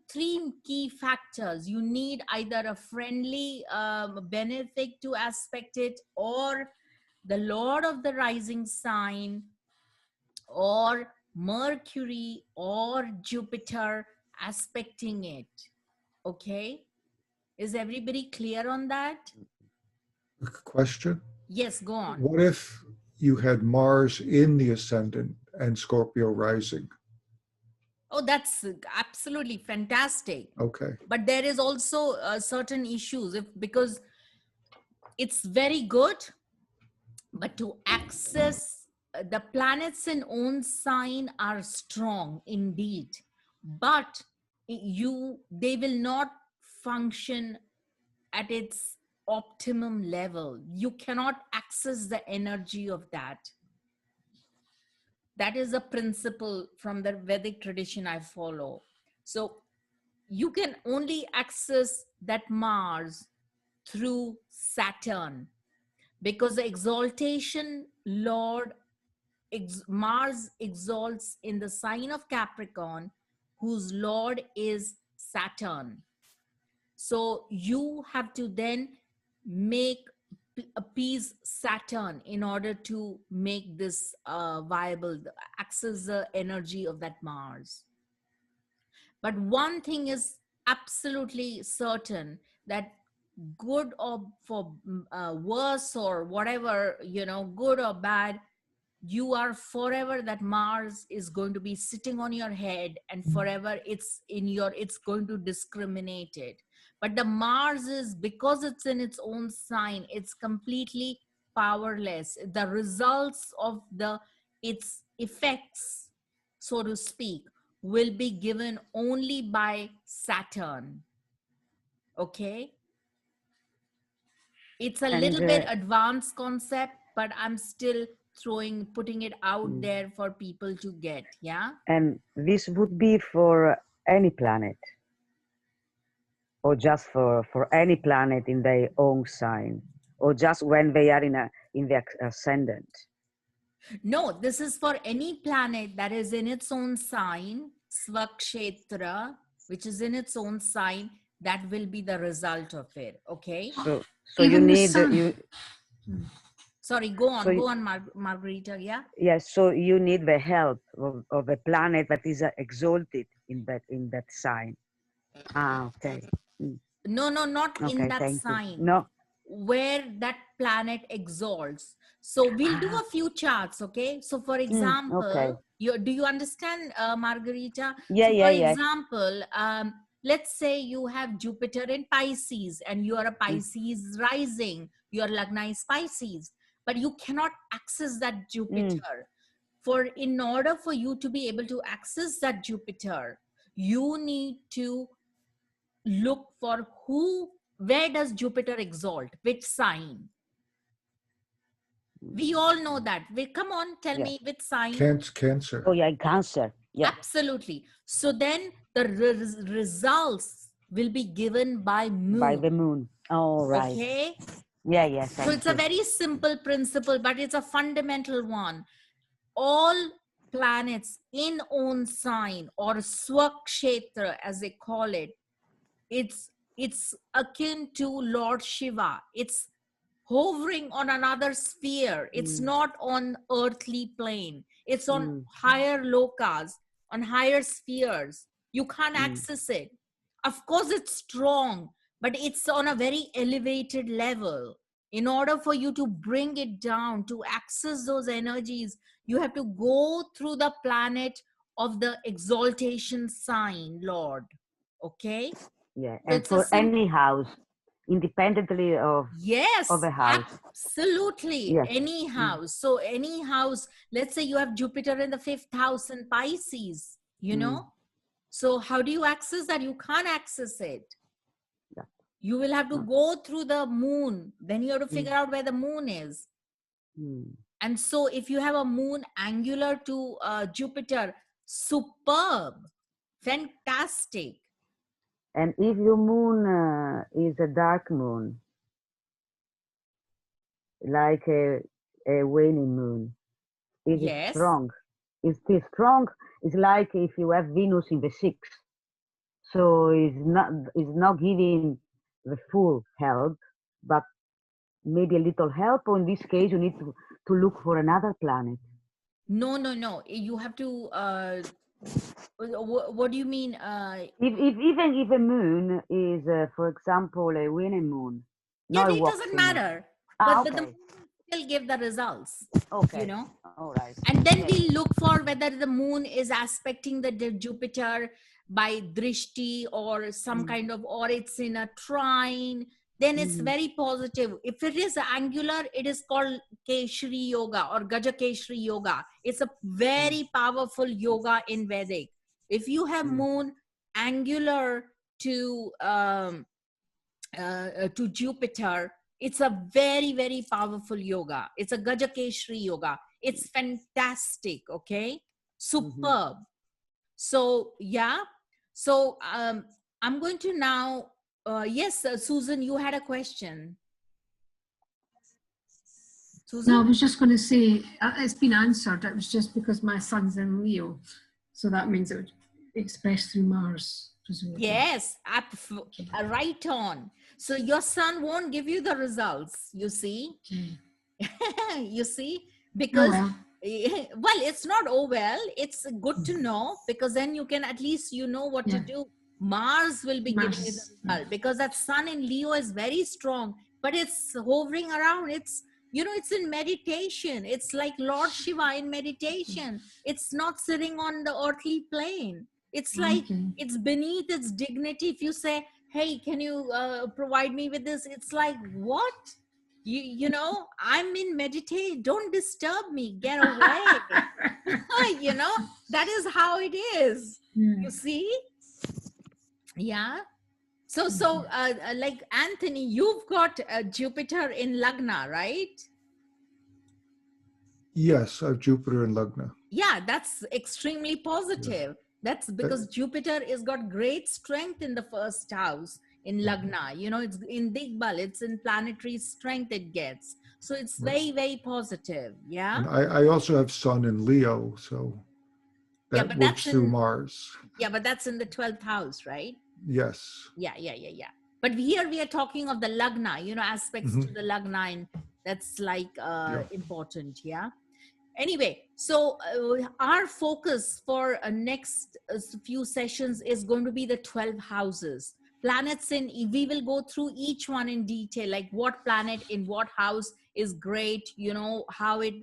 Speaker 1: three key factors. You need either a friendly benefic to aspect it, or the Lord of the rising sign, or Mercury or Jupiter aspecting it. Okay, is everybody clear on that?
Speaker 3: Question.
Speaker 1: Yes, go on.
Speaker 3: What if you had Mars in the ascendant and Scorpio rising?
Speaker 1: Oh, that's absolutely fantastic.
Speaker 3: Okay.
Speaker 1: But there is also certain issues, because it's very good, but to access the planets in own sign are strong indeed, but they will not function at its optimum level. You cannot access the energy of that. That is a principle from the Vedic tradition I follow. So you can only access that Mars through Saturn, because the exaltation Lord, Mars exalts in the sign of Capricorn, whose Lord is Saturn. So you have to then appease Saturn in order to make this viable, access the energy of that Mars. But one thing is absolutely certain, that good or for worse or whatever, you know, good or bad, you are forever, that Mars is going to be sitting on your head, and forever it's going to discriminate it. But the Mars is, because it's in its own sign, it's completely powerless. The results of its effects, so to speak, will be given only by Saturn. Okay, it's a little bit advanced concept, but I'm still putting it out there for people to get. Yeah.
Speaker 5: And this would be for any planet, or just for any planet in their own sign, or just when they are in the ascendant?
Speaker 1: No, this is for any planet that is in its own sign, Svakshetra, which is in its own sign. That will be the result of it. Okay.
Speaker 5: So you
Speaker 2: Even the
Speaker 5: need
Speaker 2: sun.
Speaker 1: Sorry, go on,
Speaker 5: So
Speaker 1: Margarita. Yeah.
Speaker 5: yes, so you need the help of a planet that is exalted in that sign. Ah, okay. Mm,
Speaker 1: No, not in
Speaker 5: okay,
Speaker 1: that
Speaker 5: thank you.
Speaker 1: sign
Speaker 5: No.
Speaker 1: where that planet exalts. So we'll do
Speaker 5: Ah,
Speaker 1: a few charts, okay? So for
Speaker 5: okay.
Speaker 1: example, do you understand, Margarita?
Speaker 5: Yeah,
Speaker 1: So
Speaker 5: yeah,
Speaker 1: for
Speaker 5: yeah.
Speaker 1: example, let's say you have Jupiter in Pisces and you are a
Speaker 5: Mm,
Speaker 1: Pisces rising, your Lagna is Pisces, but you cannot access that
Speaker 5: mm,
Speaker 1: Jupiter. In order for you to be able to access that Jupiter, you need to look for where does Jupiter exalt, which sign. We all know that. Come on, tell
Speaker 5: yeah.
Speaker 1: me which sign.
Speaker 3: Cancer.
Speaker 5: Oh, yeah, in Cancer. Yeah.
Speaker 1: Absolutely. So then the results will be given by
Speaker 5: By the
Speaker 1: moon.
Speaker 5: moon. Oh, right.
Speaker 1: Okay.
Speaker 5: Yeah, yeah,
Speaker 1: So
Speaker 5: thank
Speaker 1: it's a
Speaker 5: you.
Speaker 1: very simple principle, but it's a fundamental one. All planets in own sign, or swakshetra as they call it, it's akin to Lord Shiva. It's hovering on another sphere. It's
Speaker 5: Mm,
Speaker 1: not on earthly plane. It's on
Speaker 5: mm,
Speaker 1: higher lokas, on higher spheres. You can't
Speaker 5: mm.
Speaker 1: access it. Of course, it's strong, but it's on a very elevated level. In order for you to bring it down, to access those energies, you have to go through the planet of the exaltation sign, Lord. Okay?
Speaker 5: Yeah,
Speaker 1: So
Speaker 5: and
Speaker 1: it's a
Speaker 5: for
Speaker 1: simple.
Speaker 5: any house, independently of
Speaker 1: Yes,
Speaker 5: a house.
Speaker 1: absolutely.
Speaker 5: Yes.
Speaker 1: Any
Speaker 5: Mm,
Speaker 1: house. So any house, let's say you have Jupiter in the 5th house in Pisces,
Speaker 5: mm,
Speaker 1: So how do you access that? You can't access it.
Speaker 5: yeah.
Speaker 1: You will have to
Speaker 5: Mm,
Speaker 1: go through the moon. Then you have to
Speaker 5: mm,
Speaker 1: figure out where the moon is.
Speaker 5: mm.
Speaker 1: And so if you have a moon angular to Jupiter, superb, fantastic.
Speaker 5: And if your moon is a dark moon, like a waning moon, it is
Speaker 1: Yes.
Speaker 5: strong. It's still strong. It's like if you have Venus in the 6th. So it's not giving the full help, but maybe a little help. Or in this case, you need to look for another planet.
Speaker 1: No. You have to, what do you mean?
Speaker 5: Even if a moon is, for example, a waning moon,
Speaker 1: Yeah,
Speaker 5: not a
Speaker 1: it doesn't
Speaker 5: waxing moon.
Speaker 1: matter.
Speaker 5: Ah,
Speaker 1: But the
Speaker 5: okay,
Speaker 1: moon will still give the results,
Speaker 5: okay, all right.
Speaker 1: And then
Speaker 5: Yeah,
Speaker 1: we look for whether the moon is aspecting the Jupiter by drishti or some
Speaker 5: mm,
Speaker 1: kind of, or it's in a trine. Then it's
Speaker 5: mhm,
Speaker 1: very positive. If it is angular, it is called Keshri Yoga or Gaja Keshri Yoga. It's a
Speaker 5: mm,
Speaker 1: very powerful yoga in Vedic. If you have
Speaker 5: mm,
Speaker 1: moon angular to to Jupiter, it's a very, very powerful yoga. It's a Gajakeshri yoga. It's fantastic. Okay.
Speaker 5: mhm.
Speaker 1: Superb. So, yeah. So, I'm going to now, yes, Susan, you had a question.
Speaker 2: No, I
Speaker 1: Susan?
Speaker 2: was just going to say it's been answered. It was just because my son's in Leo, so that means it would express through Mars, presumably.
Speaker 1: Yes, right on. So your son won't give you the results, you see.
Speaker 2: Okay.
Speaker 1: You see,
Speaker 2: Oh
Speaker 1: because
Speaker 2: well.
Speaker 1: well, it's not oh well, it's good to know, because then you can, at least you know what to
Speaker 2: Yeah.
Speaker 1: do. Mars will be
Speaker 2: Mars
Speaker 1: giving you the
Speaker 2: is,
Speaker 1: result, because that sun in Leo is very strong, but it's hovering around. It's, it's in meditation. It's like Lord Shiva in meditation. It's not sitting on the earthly plane. It's like,
Speaker 2: okay.
Speaker 1: it's beneath its dignity. If you say, hey, can you provide me with this, it's like, what? I'm in meditation, don't disturb me, get away. That is how it is.
Speaker 2: Yeah.
Speaker 1: You see. Yeah. So like Anthony, you've got Jupiter in Lagna, right?
Speaker 3: Yes, I have Jupiter in Lagna.
Speaker 1: Yeah, that's extremely positive. That's because Jupiter has got great strength in the 1st house in Lagna. It's in Digbal, it's in planetary strength it gets. So it's very, very positive. Yeah.
Speaker 3: And I also have Sun in Leo, so
Speaker 1: Yeah,
Speaker 3: that
Speaker 1: but
Speaker 3: works through Mars.
Speaker 1: but that's in the 12th house, right?
Speaker 3: Yes.
Speaker 1: Yeah. But here we are talking of the Lagna, aspects
Speaker 3: Mhm.
Speaker 1: to the Lagna in That's like
Speaker 3: Yeah.
Speaker 1: important. Yeah. Anyway, so our focus for next few sessions is going to be the 12 houses. Planets in, we will go through each one in detail, like what planet in what house is great, you know, how it,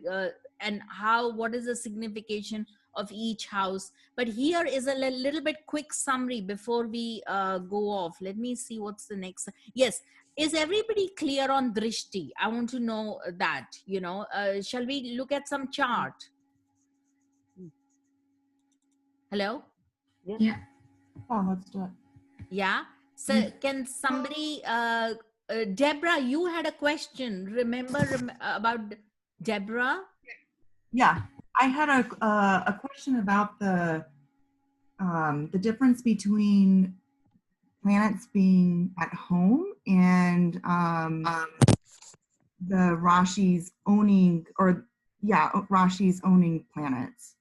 Speaker 1: and how, what is the signification of each house. But here is a little bit quick summary before we go off. Let me see what's the next. Yes, is everybody clear on drishti? I want to know that, you know. Shall we look at some chart? Hello?
Speaker 2: Yeah.
Speaker 6: Oh, let's do it.
Speaker 1: Yeah. So can somebody, Deborah, you had a question. Remember about Deborah?
Speaker 6: Yeah, I had a question about the difference between planets being at home and the Rashi's owning, or yeah, Rashi's owning planets.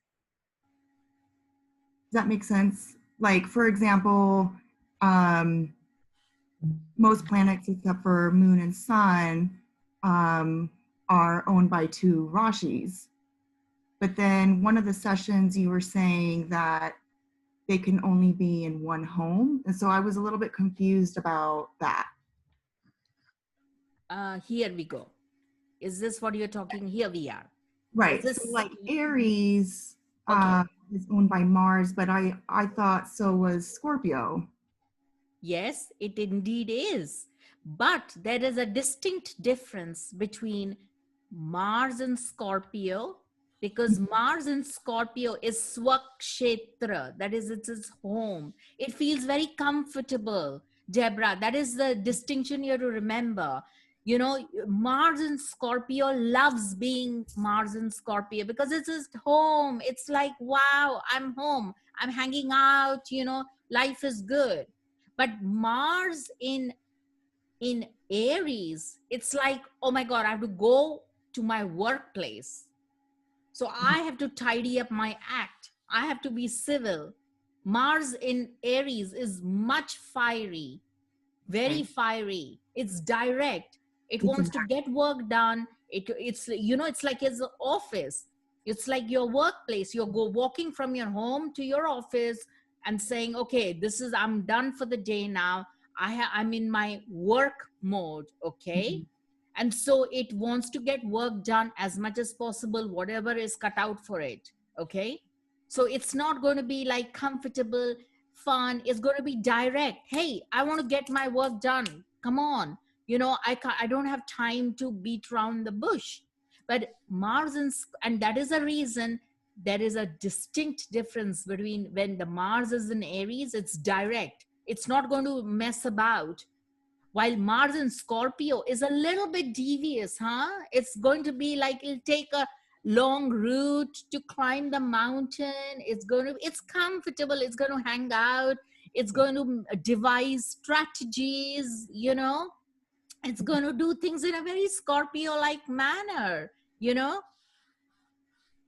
Speaker 6: Does that make sense? Like, for example, most planets except for Moon and Sun are owned by two Rashis. But then one of the sessions you were saying that they can only be in one home. And so I was a little bit confused about that.
Speaker 1: Here we go. Is this what you're talking? Here we are.
Speaker 6: Right.
Speaker 1: Is
Speaker 6: So
Speaker 1: this,
Speaker 6: like Aries
Speaker 1: okay.
Speaker 6: is owned by Mars, but I thought so was Scorpio.
Speaker 1: Yes, it indeed is. But there is a distinct difference between Mars and Scorpio, because Mars in Scorpio is Swakshetra, that is, it's its home. It feels very comfortable, Deborah. That is the distinction you have to remember. You know, Mars in Scorpio loves being Mars in Scorpio because it's his home. It's like, wow, I'm home. I'm hanging out, you know, life is good. But Mars in Aries, it's like, oh my God, I have to go to my workplace. So I have to tidy up my act. I have to be civil. Mars in Aries is much fiery, very fiery. It's direct. It wants to get work done. It's, you know, it's like his office. It's like your workplace. You're walking from your home to your office and saying, okay, this is, I'm done for the day now. I'm in my work mode. Okay. And so it wants to get work done as much as possible, whatever is cut out for it. Okay. So it's not going to be like comfortable, fun. It's going to be direct. Hey, I want to get my work done. Come on. You know, I don't have time to beat around the bush. But Mars and that is a reason there is a distinct difference between when the Mars is in Aries, it's direct. It's not going to mess about. While Mars in Scorpio is a little bit devious, huh? It's going to be like, it'll take a long route to climb the mountain. It's comfortable. It's going to hang out. It's going to devise strategies, you know? It's going to do things in a very Scorpio-like manner, you know?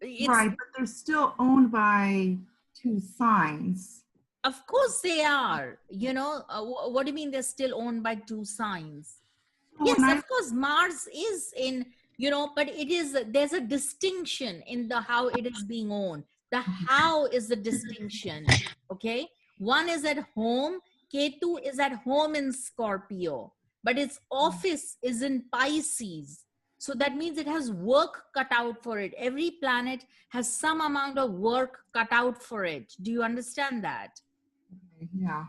Speaker 6: Right, but they're still owned by two signs.
Speaker 1: Of course they are. You know, what do you mean they're still owned by two signs? Yes, of course, Mars is in, you know, but there's a distinction in the how it is being owned. The how is the distinction, okay? One is at home, Ketu is at home in Scorpio, but its office is in Pisces. So that means it has work cut out for it. Every planet has some amount of work cut out for it. Do you understand that?
Speaker 6: Yeah.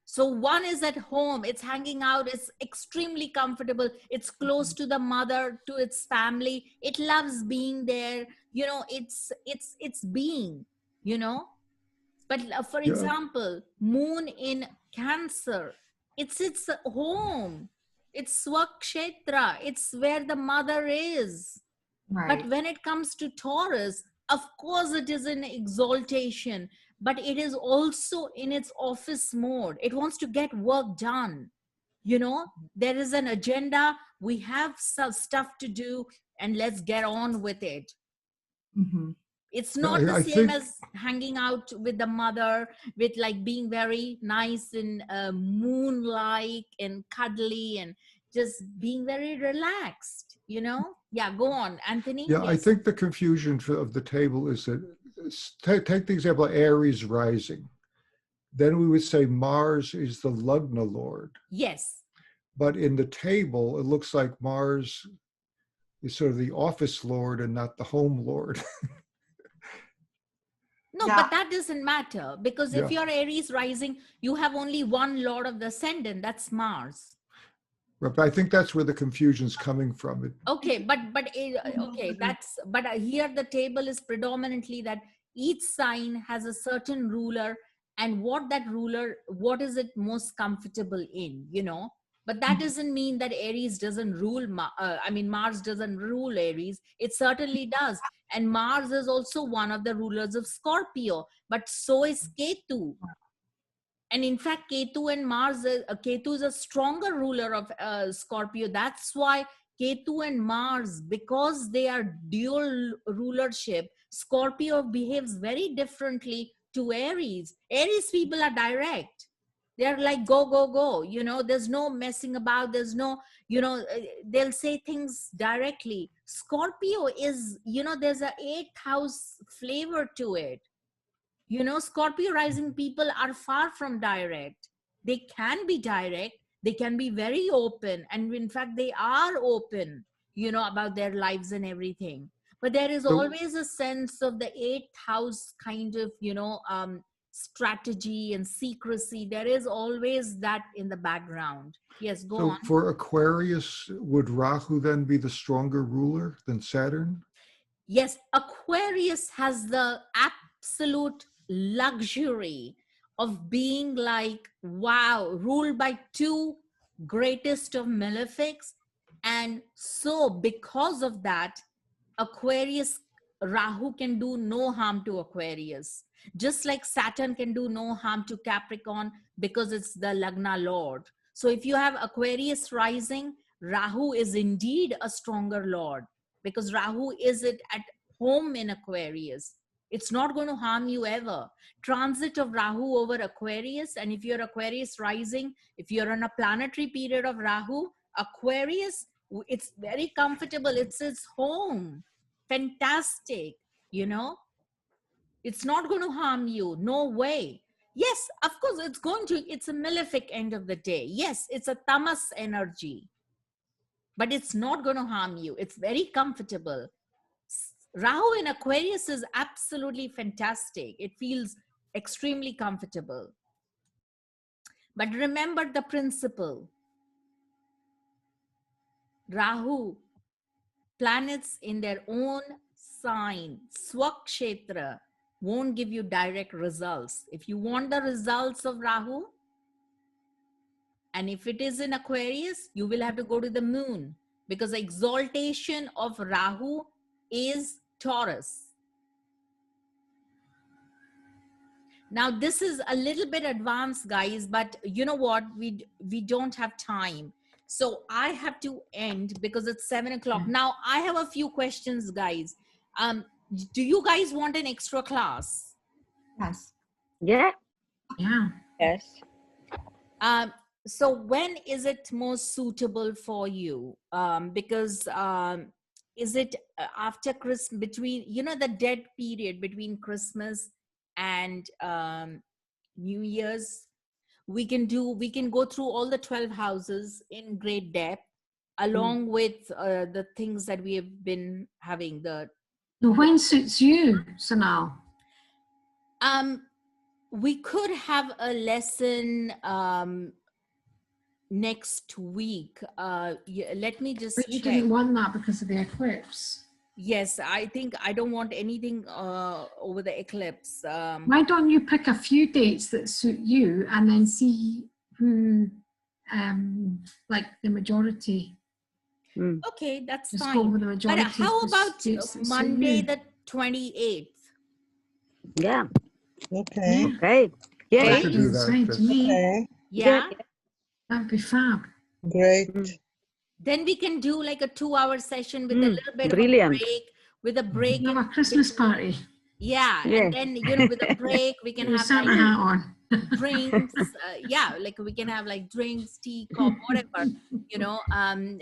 Speaker 1: So one is at home, it's hanging out, it's extremely comfortable, it's close to the mother, to its family, it loves being there, you know, it's being, you know. But for
Speaker 3: Yeah.
Speaker 1: example, Moon in Cancer, it's its home, it's Swakshetra, it's where the mother is. But when it comes to Taurus, of course it is in exaltation, but it is also in its office mode. It wants to get work done. You know, there is an agenda. We have some stuff to do and let's get on with it. It's not the
Speaker 3: I
Speaker 1: same
Speaker 3: think,
Speaker 1: as hanging out with the mother, with like being very nice and moon-like and cuddly and just being very relaxed. you know? Yeah, go on, Anthony.
Speaker 3: Yeah, I
Speaker 1: Yes.
Speaker 3: think the confusion of the table is that, take the example of Aries rising. Then we would say Mars is the Lagna Lord.
Speaker 1: Yes.
Speaker 3: But in the table, it looks like Mars is sort of the office lord and not the home lord.
Speaker 1: No,
Speaker 6: Yeah.
Speaker 1: but that doesn't matter, because if
Speaker 3: Yeah.
Speaker 1: you're Aries rising, you have only one lord of the ascendant, that's Mars.
Speaker 3: But I think that's where the confusion's coming from.
Speaker 1: Okay, okay, but here the table is predominantly that each sign has a certain ruler, and what is it most comfortable in, you know? But that doesn't mean that Aries doesn't rule, Mars doesn't rule Aries. It certainly does. And Mars is also one of the rulers of Scorpio, but so is Ketu. And in fact, Ketu and Mars, Ketu is a stronger ruler of Scorpio. That's why Ketu and Mars, because they are dual rulership, Scorpio behaves very differently to Aries. Aries people are direct. They're like, go, go, go. You know, there's no messing about. There's no, they'll say things directly. Scorpio is, there's a 8th house flavor to it. You know, Scorpio rising people are far from direct. They can be direct, they can be very open, and in fact they are open, about their lives and everything. But there is
Speaker 3: So-
Speaker 1: always a sense of the 8th house kind of, strategy and secrecy. There is always that in the background. Yes, go
Speaker 3: So
Speaker 1: on.
Speaker 3: for Aquarius, would Rahu then be the stronger ruler than Saturn?
Speaker 1: Yes, Aquarius has the absolute luxury of being like, wow, ruled by 2 greatest of malefics. And so because of that, Aquarius, Rahu can do no harm to Aquarius. Just like Saturn can do no harm to Capricorn because it's the Lagna Lord. So if you have Aquarius rising, Rahu is indeed a stronger Lord, because Rahu is it at home in Aquarius. It's not going to harm you ever. Transit of Rahu over Aquarius, and if you're Aquarius rising, if you're in a planetary period of Rahu, Aquarius, it's very comfortable. It's its home. Fantastic, It's not going to harm you. No way. Yes, of course, it's a malefic end of the day. Yes, it's a tamas energy, but it's not going to harm you. It's very comfortable. Rahu in Aquarius is absolutely fantastic. It feels extremely comfortable. But remember the principle. Rahu, planets in their own sign, Swakshetra, won't give you direct results. If you want the results of Rahu, and if it is in Aquarius, you will have to go to the moon, because the exaltation of Rahu is Taurus. Now, this is a little bit advanced, guys, but you know what? We don't have time. So I have to end because it's 7 o'clock. Now, I have a few questions, guys. Do you guys want an extra class?
Speaker 6: Yes.
Speaker 5: Yeah.
Speaker 2: Yeah.
Speaker 4: Yes.
Speaker 1: So when is it most suitable for you? Because is it after Christmas, between, the dead period between Christmas and New Year's? We can go through all the 12 houses in great depth, along with the things that we have been having.
Speaker 2: So when suits you, Sanal?
Speaker 1: We could have a lesson next week. Let me just
Speaker 2: But you
Speaker 1: check.
Speaker 2: didn't want that because of the eclipse.
Speaker 1: Yes, I think I don't want anything over the eclipse.
Speaker 2: Why don't you pick a few dates that suit you and then see who, like the majority?
Speaker 1: Okay, that's
Speaker 2: Just go
Speaker 1: fine.
Speaker 2: with the
Speaker 1: But
Speaker 2: majority.
Speaker 1: how
Speaker 2: of the
Speaker 1: about
Speaker 2: dates that suit
Speaker 1: Monday
Speaker 2: you.
Speaker 1: the 28th?
Speaker 5: Yeah.
Speaker 7: Okay.
Speaker 5: Okay. Yeah.
Speaker 3: I
Speaker 1: Right?
Speaker 3: could do
Speaker 2: It's
Speaker 3: that.
Speaker 2: fine to me.
Speaker 7: Okay.
Speaker 1: Yeah.
Speaker 2: That'd be fab.
Speaker 7: Great.
Speaker 1: Then we can do like a 2-hour session with a little bit
Speaker 5: Brilliant.
Speaker 1: of a break,
Speaker 2: Have a Christmas party.
Speaker 1: Yeah,
Speaker 5: Yeah.
Speaker 1: and then you know, with a break, we can
Speaker 2: With
Speaker 1: have
Speaker 2: Santa
Speaker 1: like
Speaker 2: hat on.
Speaker 1: drinks. Yeah, like we can have like drinks, tea, coffee, whatever. You know,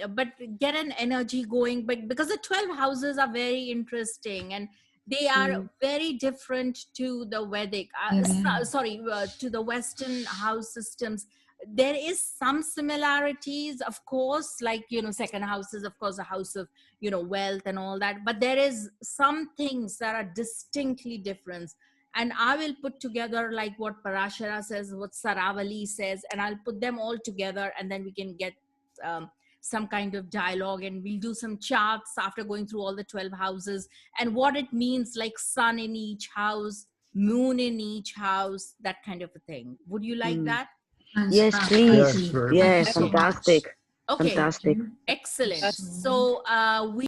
Speaker 1: but get an energy going. But because the 12 houses are very interesting and they are very different to the Vedic.
Speaker 2: Yeah, they are.
Speaker 1: Sorry, to the Western house systems. There is some similarities, of course, like, you know, second house is of course a house of, you know, wealth and all that, but there is some things that are distinctly different. And I will put together like what Parashara says, what Saravali says, and I'll put them all together, and then we can get some kind of dialogue, and we'll do some charts after going through all the 12 houses and what it means, like sun in each house, moon in each house, that kind of a thing. Would you like that?
Speaker 2: Sounds
Speaker 5: Yes,
Speaker 2: fab.
Speaker 5: please.
Speaker 3: Yes,
Speaker 2: Thank you.
Speaker 3: very
Speaker 5: Yes,
Speaker 3: much.
Speaker 2: Thank you so much.
Speaker 5: fantastic.
Speaker 1: Okay,
Speaker 5: Fantastic.
Speaker 2: Thank you.
Speaker 1: excellent.
Speaker 2: So-
Speaker 1: So we